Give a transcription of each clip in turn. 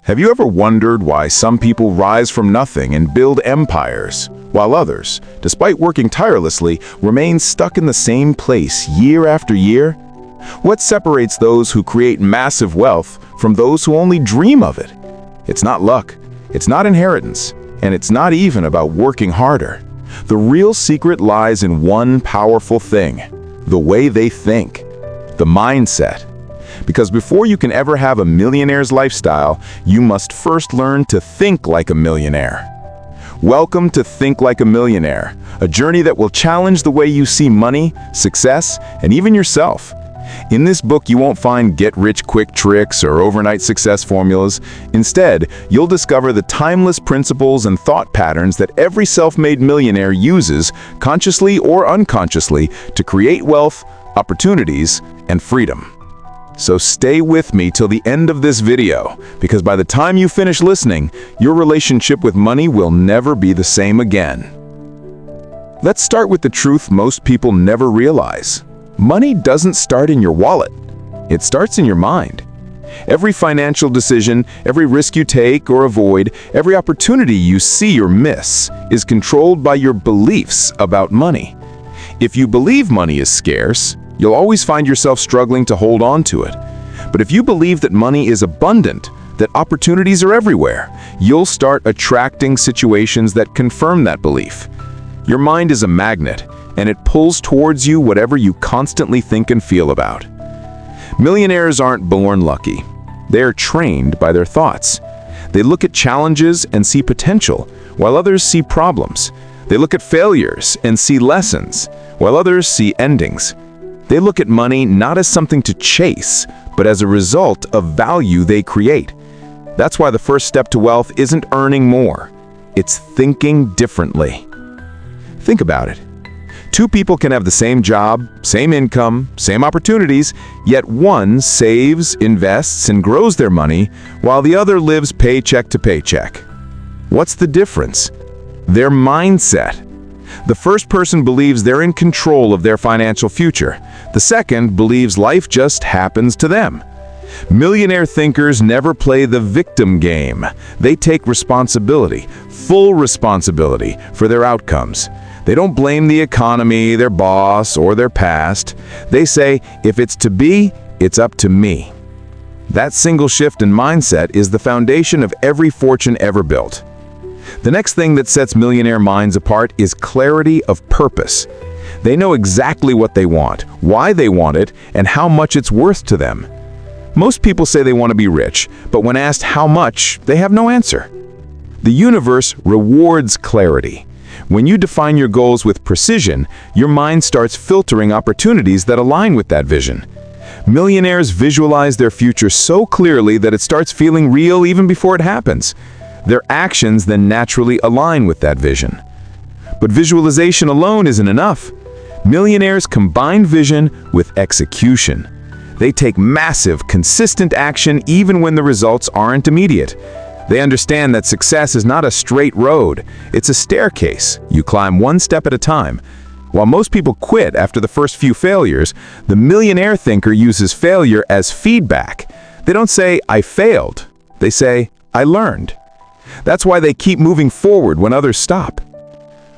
Have you ever wondered why some people rise from nothing and build empires, while others, despite working tirelessly, remain stuck in the same place year after year? What separates those who create massive wealth from those who only dream of it? It's not luck, it's not inheritance, and it's not even about working harder. The real secret lies in one powerful thing: the way they think, the mindset. Because before you can ever have a millionaire's lifestyle, you must first learn to think like a millionaire. Welcome to Think Like a Millionaire, a journey that will challenge the way you see money, success, and even yourself. In this book, you won't find get-rich-quick tricks or overnight success formulas. Instead, you'll discover the timeless principles and thought patterns that every self-made millionaire uses, consciously or unconsciously, to create wealth, opportunities, and freedom. So stay with me till the end of this video, because by the time you finish listening, your relationship with money will never be the same again. Let's start with the truth most people never realize. Money doesn't start in your wallet. It starts in your mind. Every financial decision, every risk you take or avoid, every opportunity you see or miss is controlled by your beliefs about money. If you believe money is scarce, you'll always find yourself struggling to hold on to it. But if you believe that money is abundant, that opportunities are everywhere, you'll start attracting situations that confirm that belief. Your mind is a magnet, and it pulls towards you whatever you constantly think and feel about. Millionaires aren't born lucky. They are trained by their thoughts. They look at challenges and see potential, while others see problems. They look at failures and see lessons, while others see endings. They look at money not as something to chase, but as a result of value they create. That's why the first step to wealth isn't earning more. It's thinking differently. Think about it. Two people can have the same job, same income, same opportunities, yet one saves, invests, and grows their money, while the other lives paycheck to paycheck. What's the difference? Their mindset. The first person believes they're in control of their financial future. The second believes life just happens to them. Millionaire thinkers never play the victim game. They take responsibility, full responsibility, for their outcomes. They don't blame the economy, their boss, or their past. They say, if it's to be, it's up to me. That single shift in mindset is the foundation of every fortune ever built. The next thing that sets millionaire minds apart is clarity of purpose. They know exactly what they want, why they want it, and how much it's worth to them. Most people say they want to be rich, but when asked how much, they have no answer. The universe rewards clarity. When you define your goals with precision, your mind starts filtering opportunities that align with that vision. Millionaires visualize their future so clearly that it starts feeling real even before it happens. Their actions then naturally align with that vision. But visualization alone isn't enough. Millionaires combine vision with execution. They take massive, consistent action even when the results aren't immediate. They understand that success is not a straight road. It's a staircase. You climb one step at a time. While most people quit after the first few failures, the millionaire thinker uses failure as feedback. They don't say, "I failed." They say, "I learned." That's why they keep moving forward when others stop.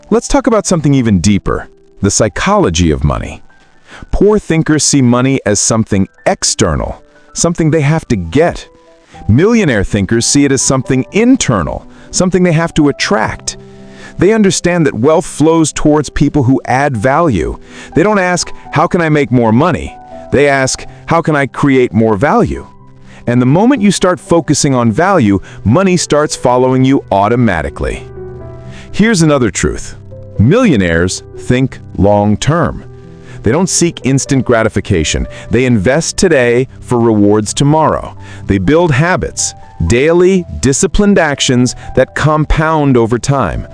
Let's talk about something even deeper: the psychology of money. Poor thinkers see money as something external, something they have to get. Millionaire thinkers see it as something internal, something they have to attract. They understand that wealth flows towards people who add value. They don't ask, "How can I make more money?" They ask, "How can I create more value?" And the moment you start focusing on value, money starts following you automatically. Here's another truth. Millionaires think long-term. They don't seek instant gratification. They invest today for rewards tomorrow. They build habits, daily, disciplined actions that compound over time.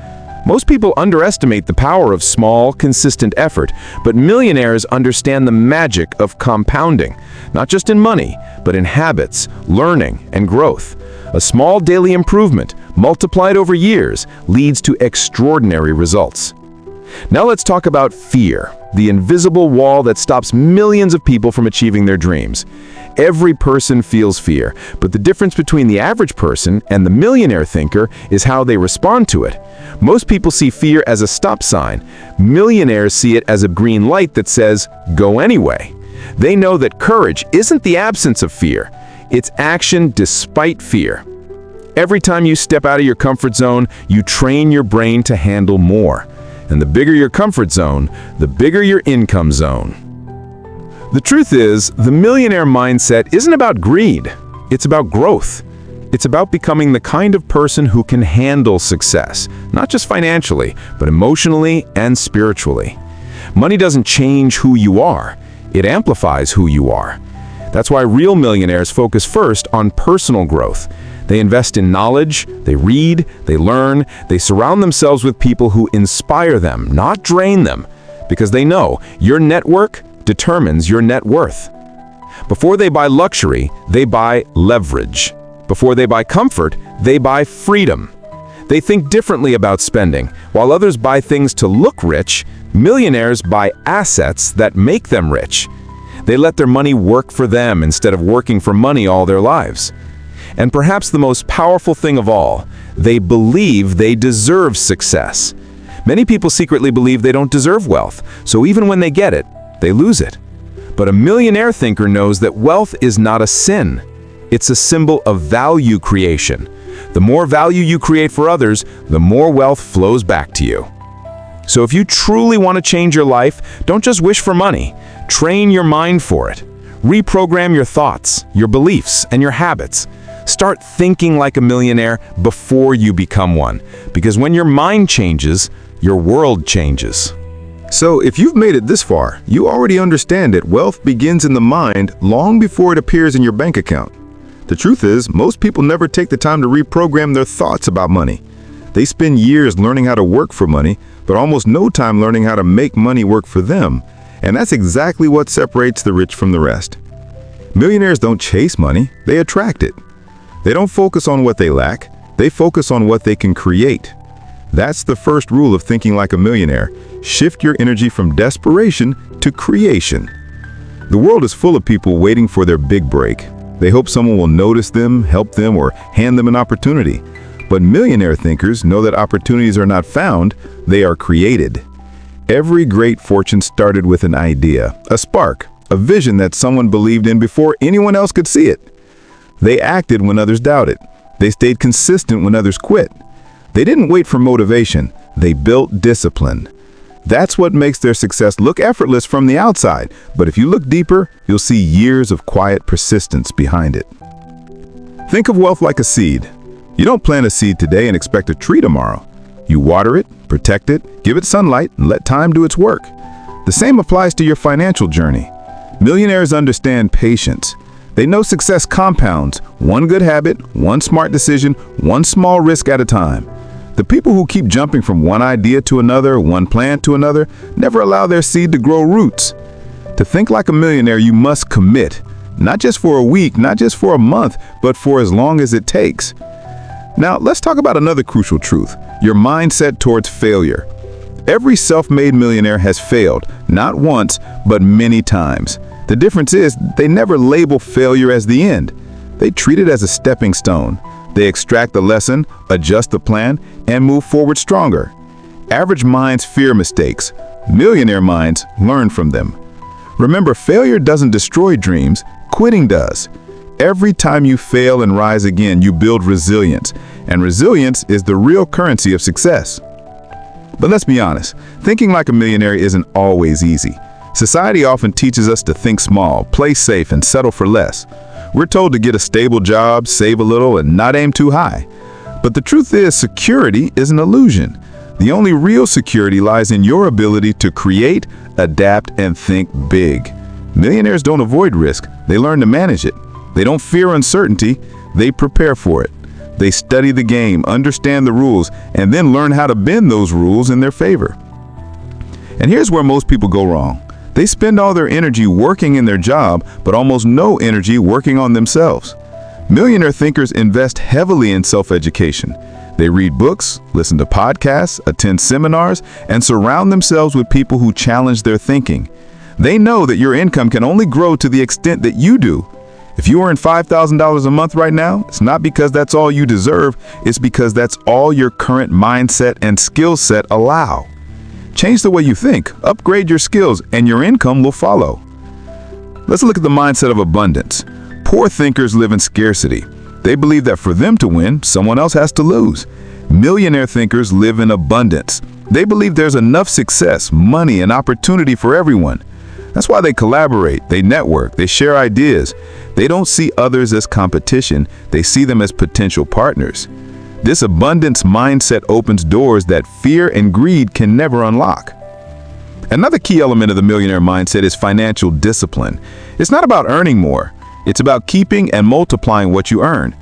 Most people underestimate the power of small, consistent effort, but millionaires understand the magic of compounding, not just in money, but in habits, learning, and growth. A small daily improvement, multiplied over years, leads to extraordinary results. Now let's talk about fear, the invisible wall that stops millions of people from achieving their dreams. Every person feels fear, but the difference between the average person and the millionaire thinker is how they respond to it. Most people see fear as a stop sign. Millionaires see it as a green light that says, go anyway. They know that courage isn't the absence of fear, it's action despite fear. Every time you step out of your comfort zone, you train your brain to handle more. And the bigger your comfort zone, the bigger your income zone. The truth is, the millionaire mindset isn't about greed. It's about growth. It's about becoming the kind of person who can handle success, not just financially, but emotionally and spiritually. Money doesn't change who you are. It amplifies who you are. That's why real millionaires focus first on personal growth. They invest in knowledge, they read, they learn, they surround themselves with people who inspire them, not drain them, because they know your network determines your net worth. Before they buy luxury, they buy leverage. Before they buy comfort, they buy freedom. They think differently about spending. While others buy things to look rich, millionaires buy assets that make them rich. They let their money work for them instead of working for money all their lives. And perhaps the most powerful thing of all, they believe they deserve success. Many people secretly believe they don't deserve wealth, so even when they get it, they lose it. But a millionaire thinker knows that wealth is not a sin. It's a symbol of value creation. The more value you create for others, the more wealth flows back to you. So if you truly want to change your life, don't just wish for money. Train your mind for it. Reprogram your thoughts, your beliefs, and your habits. Start thinking like a millionaire before you become one, because when your mind changes, your world changes. So if you've made it this far, you already understand that wealth begins in the mind long before it appears in your bank account. The truth is, most people never take the time to reprogram their thoughts about money. They spend years learning how to work for money, but almost no time learning how to make money work for them. And that's exactly what separates the rich from the rest. Millionaires don't chase money, they attract it. They don't focus on what they lack, they focus on what they can create. That's the first rule of thinking like a millionaire. Shift your energy from desperation to creation. The world is full of people waiting for their big break. They hope someone will notice them, help them, or hand them an opportunity. But millionaire thinkers know that opportunities are not found, they are created. Every great fortune started with an idea, a spark, a vision that someone believed in before anyone else could see it. They acted when others doubted. They stayed consistent when others quit. They didn't wait for motivation. They built discipline. That's what makes their success look effortless from the outside. But if you look deeper, you'll see years of quiet persistence behind it. Think of wealth like a seed. You don't plant a seed today and expect a tree tomorrow. You water it, protect it, give it sunlight, and let time do its work. The same applies to your financial journey. Millionaires understand patience. They know success compounds, one good habit, one smart decision, one small risk at a time. The people who keep jumping from one idea to another, one plan to another, never allow their seed to grow roots. To think like a millionaire, you must commit, not just for a week, not just for a month, but for as long as it takes. Now, let's talk about another crucial truth, your mindset towards failure. Every self-made millionaire has failed, not once, but many times. The difference is they never label failure as the end. They treat it as a stepping stone. They extract the lesson, adjust the plan, and move forward stronger. Average minds fear mistakes. Millionaire minds learn from them. Remember, failure doesn't destroy dreams, quitting does. Every time you fail and rise again, you build resilience, and resilience is the real currency of success. But let's be honest, thinking like a millionaire isn't always easy. Society often teaches us to think small, play safe, and settle for less. We're told to get a stable job, save a little, and not aim too high. But the truth is, security is an illusion. The only real security lies in your ability to create, adapt, and think big. Millionaires don't avoid risk, they learn to manage it. They don't fear uncertainty, they prepare for it. They study the game, understand the rules, and then learn how to bend those rules in their favor. And here's where most people go wrong. They spend all their energy working in their job, but almost no energy working on themselves. Millionaire thinkers invest heavily in self-education. They read books, listen to podcasts, attend seminars, and surround themselves with people who challenge their thinking. They know that your income can only grow to the extent that you do. If you earn $5,000 a month right now, it's not because that's all you deserve, it's because that's all your current mindset and skill set allow. Change the way you think, upgrade your skills, and your income will follow. Let's look at the mindset of abundance. Poor thinkers live in scarcity. They believe that for them to win, someone else has to lose. Millionaire thinkers live in abundance. They believe there's enough success, money, and opportunity for everyone. That's why they collaborate, they network, they share ideas. They don't see others as competition, they see them as potential partners. This abundance mindset opens doors that fear and greed can never unlock. Another key element of the millionaire mindset is financial discipline. It's not about earning more. It's about keeping and multiplying what you earn.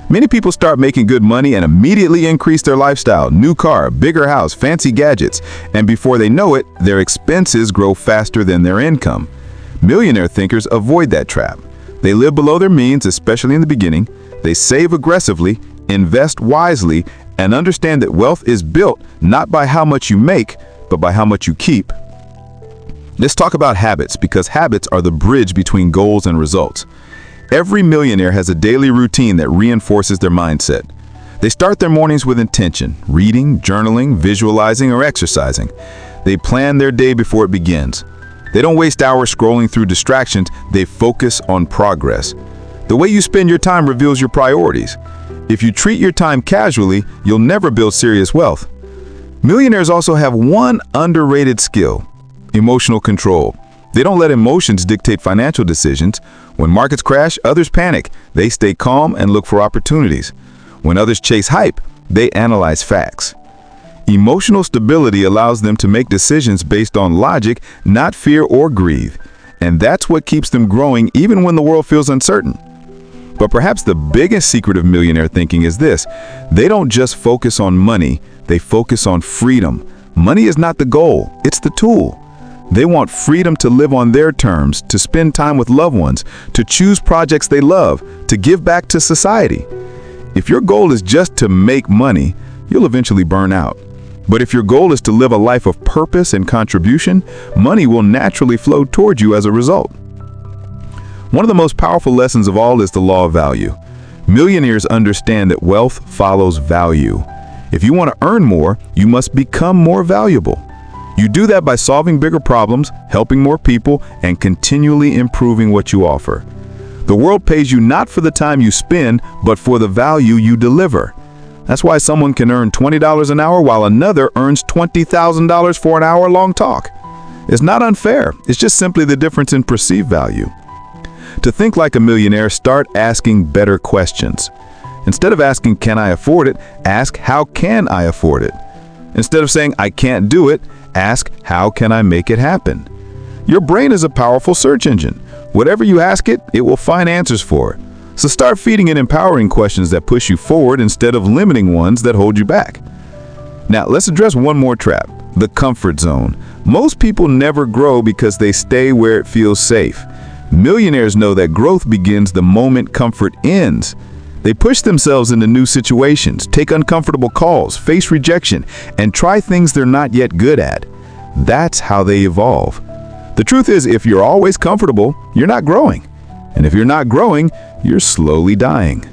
Many people start making good money and immediately increase their lifestyle, new car, bigger house, fancy gadgets, and before they know it, their expenses grow faster than their income. Millionaire thinkers avoid that trap. They live below their means, especially in the beginning. They save aggressively, invest wisely, and understand that wealth is built not by how much you make, but by how much you keep. Let's talk about habits, because habits are the bridge between goals and results. Every millionaire has a daily routine that reinforces their mindset. They start their mornings with intention, reading, journaling, visualizing, or exercising. They plan their day before it begins. They don't waste hours scrolling through distractions, they focus on progress. The way you spend your time reveals your priorities. If you treat your time casually, you'll never build serious wealth. Millionaires also have one underrated skill: emotional control. They don't let emotions dictate financial decisions. When markets crash, others panic. They stay calm and look for opportunities. When others chase hype, they analyze facts. Emotional stability allows them to make decisions based on logic, not fear or greed. And that's what keeps them growing even when the world feels uncertain. But perhaps the biggest secret of millionaire thinking is this: they don't just focus on money, they focus on freedom. Money is not the goal, it's the tool. They want freedom to live on their terms, to spend time with loved ones, to choose projects they love, to give back to society. If your goal is just to make money, you'll eventually burn out. But if your goal is to live a life of purpose and contribution, money will naturally flow toward you as a result. One of the most powerful lessons of all is the law of value. Millionaires understand that wealth follows value. If you want to earn more, you must become more valuable. You do that by solving bigger problems, helping more people, and continually improving what you offer. The world pays you not for the time you spend, but for the value you deliver. That's why someone can earn $20 an hour while another earns $20,000 for an hour-long talk. It's not unfair, it's just simply the difference in perceived value. To think like a millionaire, start asking better questions. Instead of asking, "Can I afford it?" ask, "How can I afford it?" Instead of saying, "I can't do it," ask, "How can I make it happen?" Your brain is a powerful search engine. Whatever you ask it, it will find answers for it. So start feeding it empowering questions that push you forward instead of limiting ones that hold you back. Now, let's address one more trap: the comfort zone. Most people never grow because they stay where it feels safe. Millionaires know that growth begins the moment comfort ends. They push themselves into new situations, take uncomfortable calls, face rejection, and try things they're not yet good at. That's how they evolve. The truth is, if you're always comfortable, you're not growing. And if you're not growing, you're slowly dying.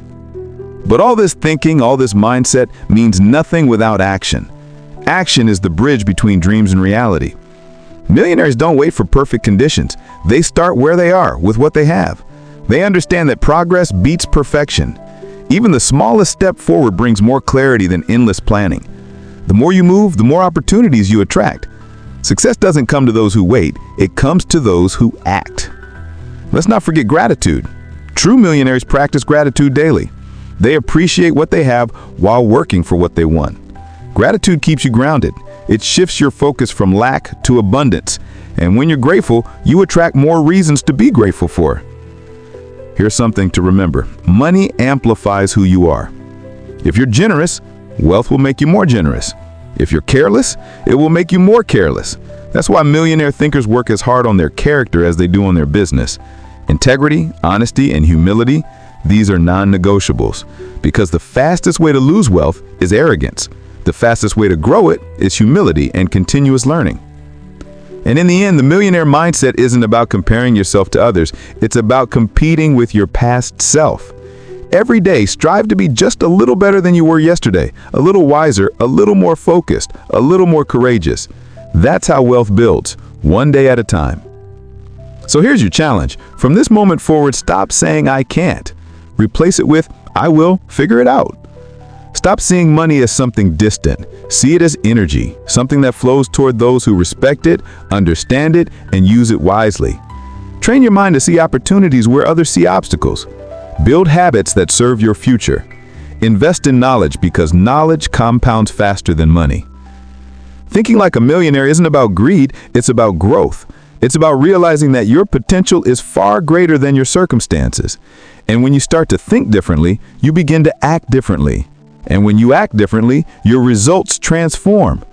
But all this thinking, all this mindset means nothing without action. Action is the bridge between dreams and reality. Millionaires don't wait for perfect conditions. They start where they are, with what they have. They understand that progress beats perfection. Even the smallest step forward brings more clarity than endless planning. The more you move, the more opportunities you attract. Success doesn't come to those who wait, it comes to those who act. Let's not forget gratitude. True millionaires practice gratitude daily. They appreciate what they have while working for what they want. Gratitude keeps you grounded. It shifts your focus from lack to abundance. And when you're grateful, you attract more reasons to be grateful for. Here's something to remember: money amplifies who you are. If you're generous, wealth will make you more generous. If you're careless, it will make you more careless. That's why millionaire thinkers work as hard on their character as they do on their business. Integrity, honesty, and humility, These are non-negotiables, because the fastest way to lose wealth is arrogance. The fastest way to grow it is humility and continuous learning. And in the end, the millionaire mindset isn't about comparing yourself to others. It's about competing with your past self. Every day, strive to be just a little better than you were yesterday, a little wiser, a little more focused, a little more courageous. That's how wealth builds, one day at a time. So here's your challenge. From this moment forward, stop saying I can't. Replace it with I will figure it out. Stop seeing money as something distant. See it as energy, something that flows toward those who respect it, understand it, and use it wisely. Train your mind to see opportunities where others see obstacles. Build habits that serve your future. Invest in knowledge because knowledge compounds faster than money. Thinking like a millionaire isn't about greed, it's about growth. It's about realizing that your potential is far greater than your circumstances. And when you start to think differently, you begin to act differently. And when you act differently, your results transform.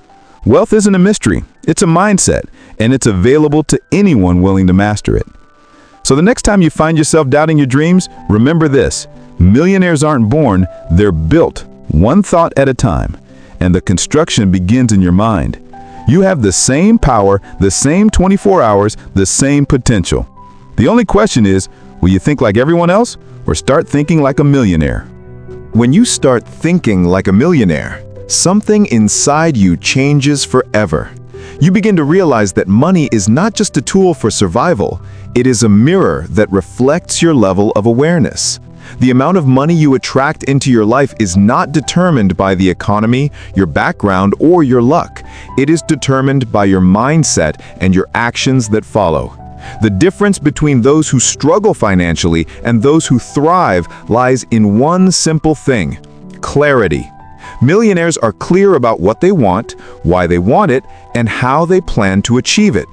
Wealth isn't a mystery, it's a mindset, and it's available to anyone willing to master it. So the next time you find yourself doubting your dreams, remember this: millionaires aren't born, they're built, one thought at a time. And the construction begins in your mind. You have the same power, the same 24 hours, the same potential. The only question is, will you think like everyone else or start thinking like a millionaire? When you start thinking like a millionaire, something inside you changes forever. You begin to realize that money is not just a tool for survival, it is a mirror that reflects your level of awareness. The amount of money you attract into your life is not determined by the economy, your background, or your luck. It is determined by your mindset and your actions that follow. The difference between those who struggle financially and those who thrive lies in one simple thing: clarity. Millionaires are clear about what they want, why they want it, and how they plan to achieve it.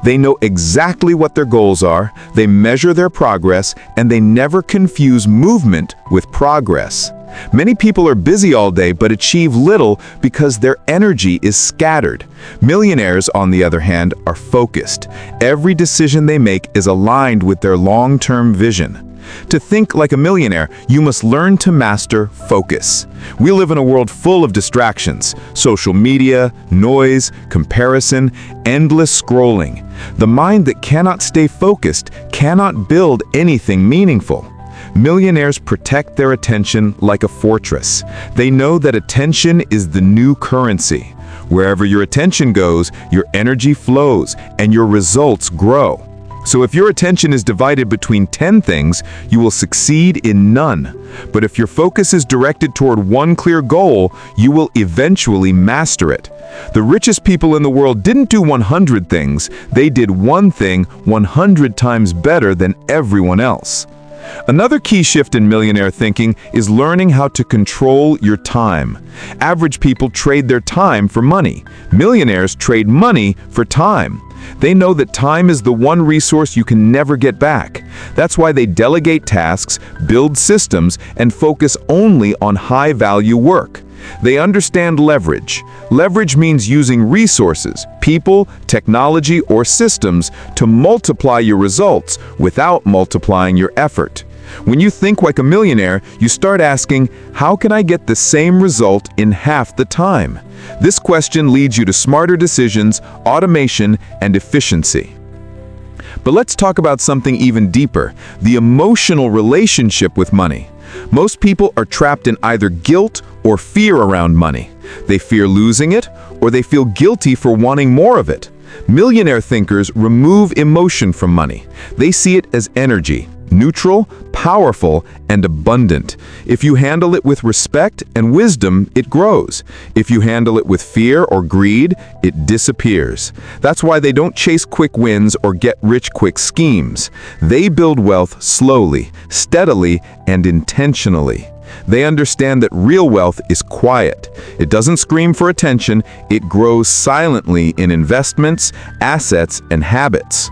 They know exactly what their goals are, they measure their progress, and they never confuse movement with progress. Many people are busy all day but achieve little because their energy is scattered. Millionaires, on the other hand, are focused. Every decision they make is aligned with their long-term vision. To think like a millionaire, you must learn to master focus. We live in a world full of distractions: social media, noise, comparison, endless scrolling. The mind that cannot stay focused cannot build anything meaningful. Millionaires protect their attention like a fortress. They know that attention is the new currency. Wherever your attention goes, your energy flows and your results grow. So if your attention is divided between 10 things, you will succeed in none. But if your focus is directed toward one clear goal, you will eventually master it. The richest people in the world didn't do 100 things. They did one thing 100 times better than everyone else. Another key shift in millionaire thinking is learning how to control your time. Average people trade their time for money. Millionaires trade money for time. They know that time is the one resource you can never get back. That's why they delegate tasks, build systems, and focus only on high-value work. They understand leverage. Leverage means using resources, people, technology, or systems to multiply your results without multiplying your effort. When you think like a millionaire, you start asking, how can I get the same result in half the time? This question leads you to smarter decisions, automation, and efficiency. But let's talk about something even deeper: the emotional relationship with money. Most people are trapped in either guilt or fear around money. They fear losing it, or they feel guilty for wanting more of it. Millionaire thinkers remove emotion from money. They see it as energy, neutral, powerful, and abundant. If you handle it with respect and wisdom, it grows. If you handle it with fear or greed, it disappears. That's why they don't chase quick wins or get-rich-quick schemes. They build wealth slowly, steadily, and intentionally. They understand that real wealth is quiet. It doesn't scream for attention, it grows silently in investments, assets, and habits.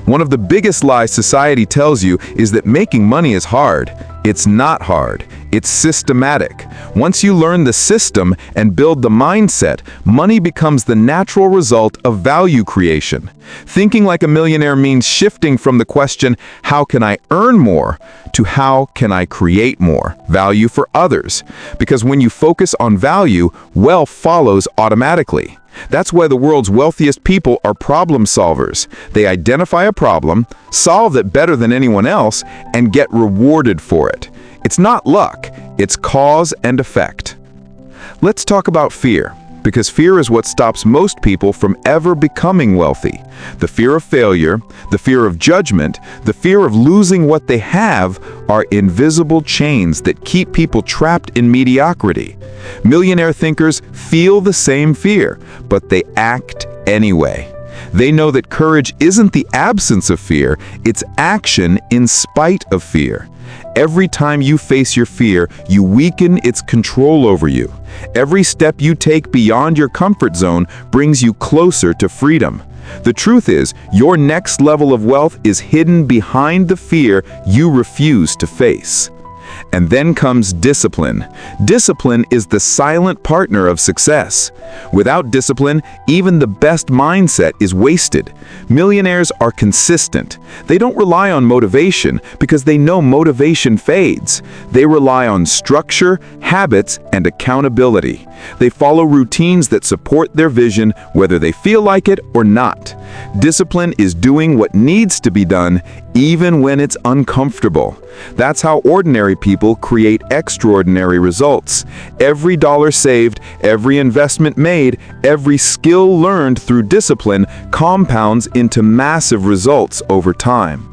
One of the biggest lies society tells you is that making money is hard. It's not hard. It's systematic. Once you learn the system and build the mindset, money becomes the natural result of value creation. Thinking like a millionaire means shifting from the question, how can I earn more, to how can I create more value for others? Because when you focus on value, wealth follows automatically. That's why the world's wealthiest people are problem solvers. They identify a problem, solve it better than anyone else, and get rewarded for it. It's not luck, it's cause and effect. Let's talk about fear, because fear is what stops most people from ever becoming wealthy. The fear of failure, the fear of judgment, the fear of losing what they have are invisible chains that keep people trapped in mediocrity. Millionaire thinkers feel the same fear, but they act anyway. They know that courage isn't the absence of fear, it's action in spite of fear. Every time you face your fear, you weaken its control over you. Every step you take beyond your comfort zone brings you closer to freedom. The truth is, your next level of wealth is hidden behind the fear you refuse to face. And then comes discipline. Discipline is the silent partner of success. Without discipline, even the best mindset is wasted. Millionaires are consistent. They don't rely on motivation because they know motivation fades. They rely on structure, habits, and accountability. They follow routines that support their vision whether they feel like it or not. Discipline is doing what needs to be done even when it's uncomfortable. That's how ordinary people create extraordinary results. Every dollar saved, every investment made, every skill learned through discipline compounds into massive results over time.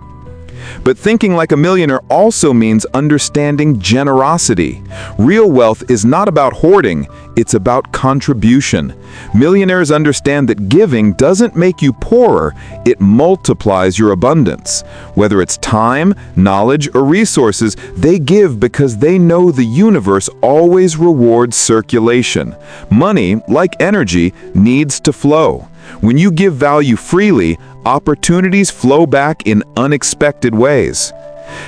But thinking like a millionaire also means understanding generosity. Real wealth is not about hoarding, it's about contribution. Millionaires understand that giving doesn't make you poorer, it multiplies your abundance. Whether it's time, knowledge, or resources, they give because they know the universe always rewards circulation. Money, like energy, needs to flow. When you give value freely, opportunities flow back in unexpected ways.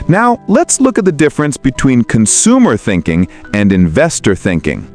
Now, let's look at the difference between consumer thinking and investor thinking.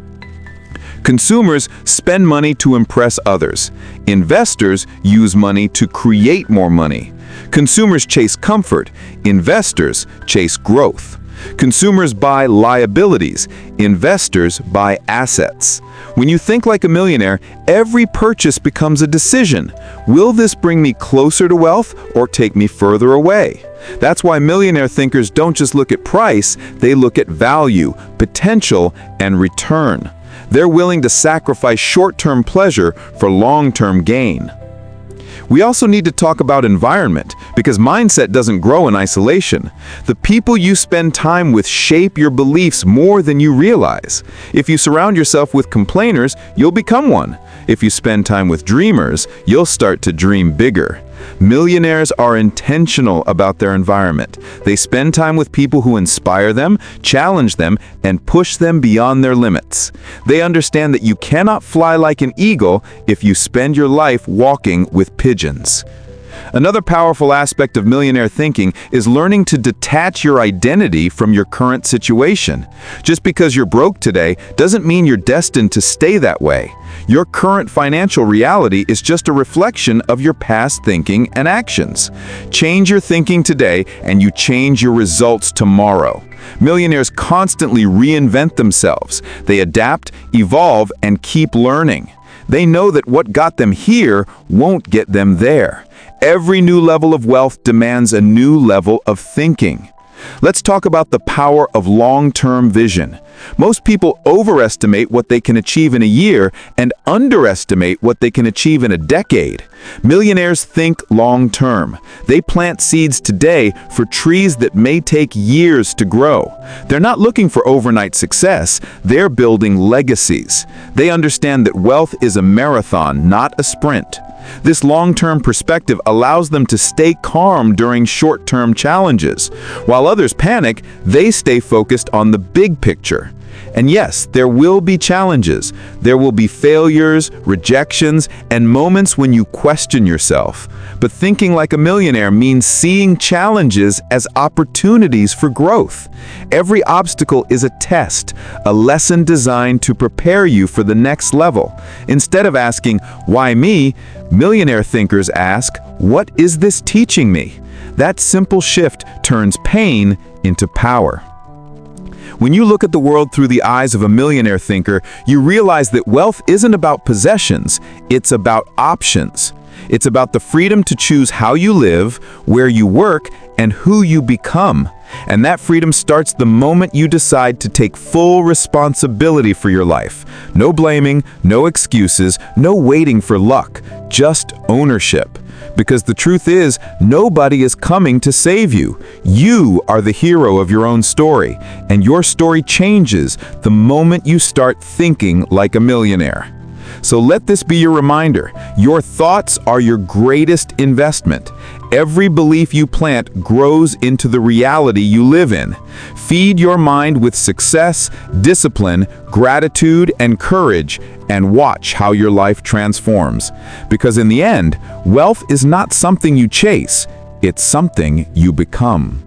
Consumers spend money to impress others. Investors use money to create more money. Consumers chase comfort. Investors chase growth. Consumers buy liabilities. Investors buy assets. When you think like a millionaire, every purchase becomes a decision. Will this bring me closer to wealth or take me further away? That's why millionaire thinkers don't just look at price, they look at value, potential, and return. They're willing to sacrifice short-term pleasure for long-term gain. We also need to talk about environment, because mindset doesn't grow in isolation. The people you spend time with shape your beliefs more than you realize. If you surround yourself with complainers, you'll become one. If you spend time with dreamers, you'll start to dream bigger. Millionaires are intentional about their environment. They spend time with people who inspire them, challenge them, and push them beyond their limits. They understand that you cannot fly like an eagle if you spend your life walking with pigeons. Another powerful aspect of millionaire thinking is learning to detach your identity from your current situation. Just because you're broke today doesn't mean you're destined to stay that way. Your current financial reality is just a reflection of your past thinking and actions. Change your thinking today and you change your results tomorrow. Millionaires constantly reinvent themselves. They adapt, evolve, and keep learning. They know that what got them here won't get them there. Every new level of wealth demands a new level of thinking. Let's talk about the power of long-term vision. Most people overestimate what they can achieve in a year and underestimate what they can achieve in a decade. Millionaires think long-term. They plant seeds today for trees that may take years to grow. They're not looking for overnight success, they're building legacies. They understand that wealth is a marathon, not a sprint. This long-term perspective allows them to stay calm during short-term challenges. While others panic, they stay focused on the big picture. And yes, there will be challenges. There will be failures, rejections, and moments when you question yourself. But thinking like a millionaire means seeing challenges as opportunities for growth. Every obstacle is a test, a lesson designed to prepare you for the next level. Instead of asking, "Why me?" millionaire thinkers ask, "What is this teaching me?" That simple shift turns pain into power. When you look at the world through the eyes of a millionaire thinker, you realize that wealth isn't about possessions, it's about options. It's about the freedom to choose how you live, where you work, and who you become. And that freedom starts the moment you decide to take full responsibility for your life. No blaming, no excuses, no waiting for luck, just ownership. Because the truth is, nobody is coming to save you. You are the hero of your own story, and your story changes the moment you start thinking like a millionaire. So let this be your reminder. Your thoughts are your greatest investment. Every belief you plant grows into the reality you live in. Feed your mind with success, discipline, gratitude, and courage, and watch how your life transforms. Because in the end, wealth is not something you chase, it's something you become.